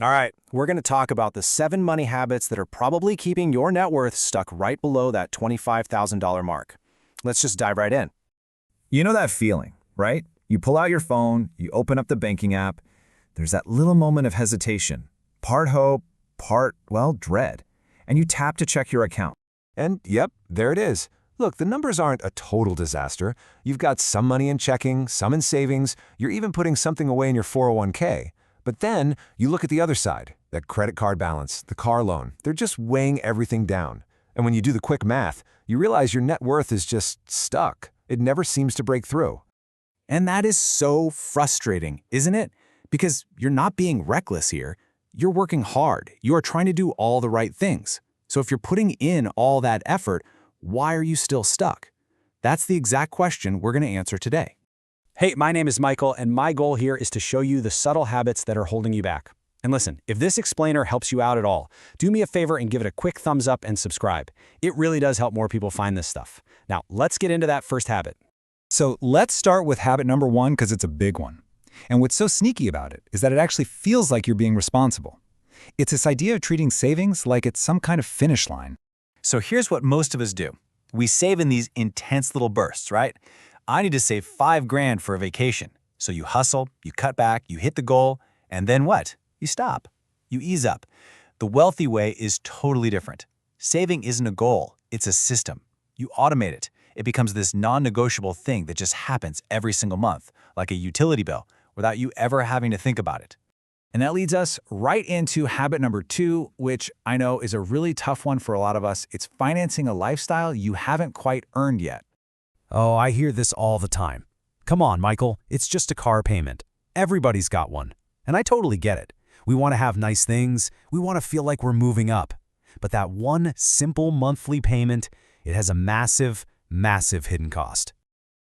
All right, we're going to talk about the 7 money habits that are probably keeping your net worth stuck right below that $25,000 mark. Let's just dive right in. You know that feeling, right? You pull out your phone, you open up the banking app. There's that little moment of hesitation, part hope, part, well, dread. And you tap to check your account. And yep, there it is. Look, the numbers aren't a total disaster. You've got some money in checking, some in savings. You're even putting something away in your 401k. But then you look at the other side, that credit card balance, the car loan. They're just weighing everything down. And when you do the quick math, you realize your net worth is just stuck. It never seems to break through. And that is so frustrating, isn't it? Because you're not being reckless here. You're working hard. You are trying to do all the right things. So if you're putting in all that effort, why are you still stuck? That's the exact question we're going to answer today. Hey, my name is Michael, and my goal here is to show you the subtle habits that are holding you back. And listen, if this explainer helps you out at all, do me a favor and give it a quick thumbs up and subscribe. It really does help more people find this stuff. Now, let's get into that first habit. So let's start with habit number 1 because it's a big one. And what's so sneaky about it is that it actually feels like you're being responsible. It's this idea of treating savings like it's some kind of finish line. So here's what most of us do. We save in these intense little bursts, right? I need to save $5,000 for a vacation. So you hustle, you cut back, you hit the goal, and then what? You stop. You ease up. The wealthy way is totally different. Saving isn't a goal, it's a system. You automate it. It becomes this non-negotiable thing that just happens every single month, like a utility bill, without you ever having to think about it. And that leads us right into habit number 2, which I know is a really tough one for a lot of us. It's financing a lifestyle you haven't quite earned yet. Oh, I hear this all the time. Come on, Michael, it's just a car payment. Everybody's got one. And I totally get it. We want to have nice things. We want to feel like we're moving up. But that one simple monthly payment, it has a massive, massive hidden cost.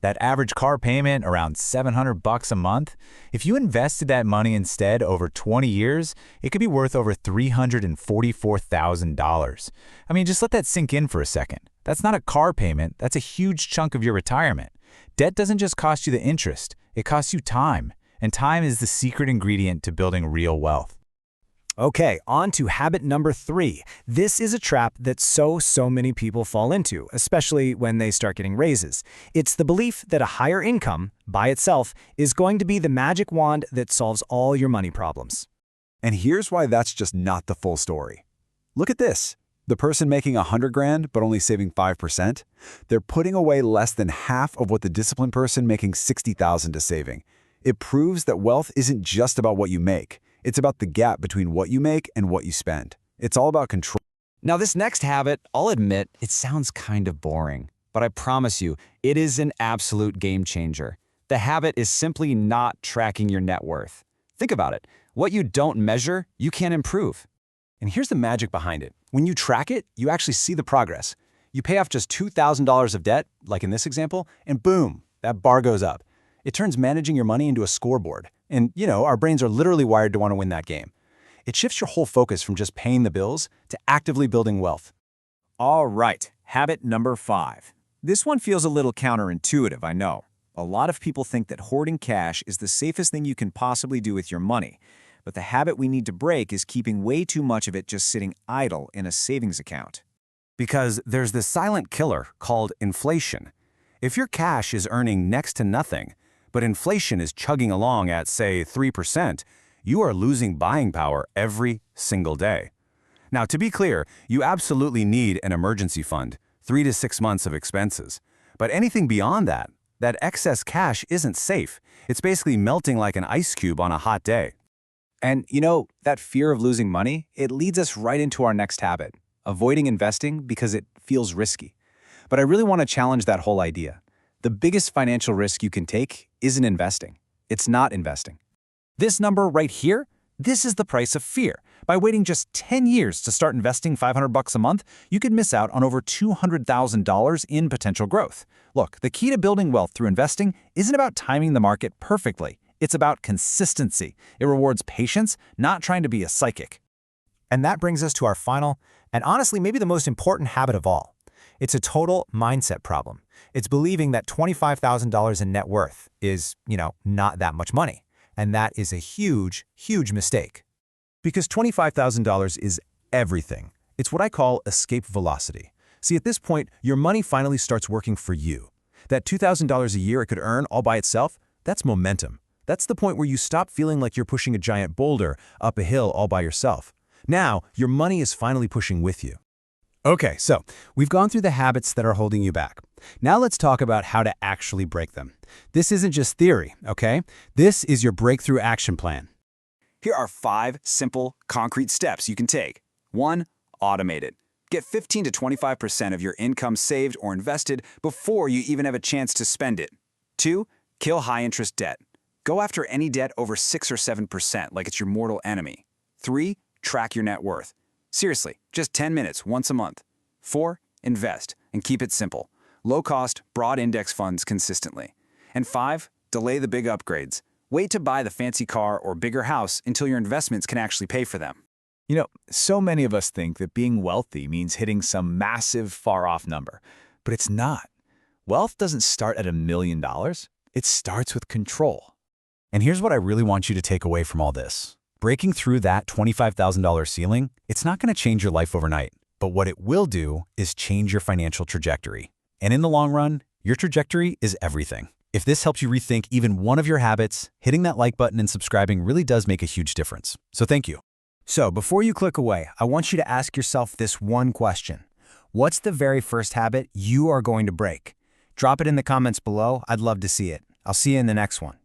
That average car payment, around $700 a month, if you invested that money instead over 20 years, it could be worth over $344,000. I mean, just let that sink in for a second. That's not a car payment, that's a huge chunk of your retirement. Debt doesn't just cost you the interest, it costs you time. And time is the secret ingredient to building real wealth. Okay, on to habit number 3. This is a trap that so many people fall into, especially when they start getting raises. It's the belief that a higher income, by itself, is going to be the magic wand that solves all your money problems. And here's why that's just not the full story. Look at this. The person making $100,000 but only saving 5%, they're putting away less than half of what the disciplined person making $60,000 is saving. It proves that wealth isn't just about what you make. It's about the gap between what you make and what you spend. It's all about control. Now this next habit, I'll admit, it sounds kind of boring, but I promise you, it is an absolute game changer. The habit is simply not tracking your net worth. Think about it. What you don't measure, you can't improve. And here's the magic behind it. When you track it, you actually see the progress. You pay off just $2,000 of debt, like in this example, and boom, that bar goes up. It turns managing your money into a scoreboard. And, our brains are literally wired to want to win that game. It shifts your whole focus from just paying the bills to actively building wealth. All right, habit number 5. This one feels a little counterintuitive, I know. A lot of people think that hoarding cash is the safest thing you can possibly do with your money. But the habit we need to break is keeping way too much of it just sitting idle in a savings account. Because there's this silent killer called inflation. If your cash is earning next to nothing, but inflation is chugging along at, say, 3%, you are losing buying power every single day. Now, to be clear, you absolutely need an emergency fund, 3 to 6 months of expenses. But anything beyond that, that excess cash isn't safe. It's basically melting like an ice cube on a hot day. And that fear of losing money, it leads us right into our next habit, avoiding investing because it feels risky. But I really want to challenge that whole idea. The biggest financial risk you can take isn't investing. It's not investing. This number right here, this is the price of fear. By waiting just 10 years to start investing $500 a month, you could miss out on over $200,000 in potential growth. Look, the key to building wealth through investing isn't about timing the market perfectly. It's about consistency. It rewards patience, not trying to be a psychic. And that brings us to our final, and honestly maybe the most important habit of all. It's a total mindset problem. It's believing that $25,000 in net worth is, not that much money. And that is a huge, huge mistake. Because $25,000 is everything. It's what I call escape velocity. See, at this point, your money finally starts working for you. That $2,000 a year it could earn all by itself, that's momentum. That's the point where you stop feeling like you're pushing a giant boulder up a hill all by yourself. Now, your money is finally pushing with you. Okay, so we've gone through the habits that are holding you back. Now let's talk about how to actually break them. This isn't just theory, okay? This is your breakthrough action plan. Here are 5 simple, concrete steps you can take. 1. Automate it. Get 15 to 25% of your income saved or invested before you even have a chance to spend it. 2. Kill high-interest debt. Go after any debt over 6 or 7% like it's your mortal enemy. 3. Track your net worth. Seriously, just 10 minutes once a month. 4. Invest and keep it simple. Low-cost, broad index funds consistently. And 5. Delay the big upgrades. Wait to buy the fancy car or bigger house until your investments can actually pay for them. You know, so many of us think that being wealthy means hitting some massive, far-off number. But it's not. Wealth doesn't start at $1 million. It starts with control. And here's what I really want you to take away from all this. Breaking through that $25,000 ceiling, it's not going to change your life overnight. But what it will do is change your financial trajectory. And in the long run, your trajectory is everything. If this helps you rethink even one of your habits, hitting that like button and subscribing really does make a huge difference. So thank you. So before you click away, I want you to ask yourself this one question. What's the very first habit you are going to break? Drop it in the comments below. I'd love to see it. I'll see you in the next one.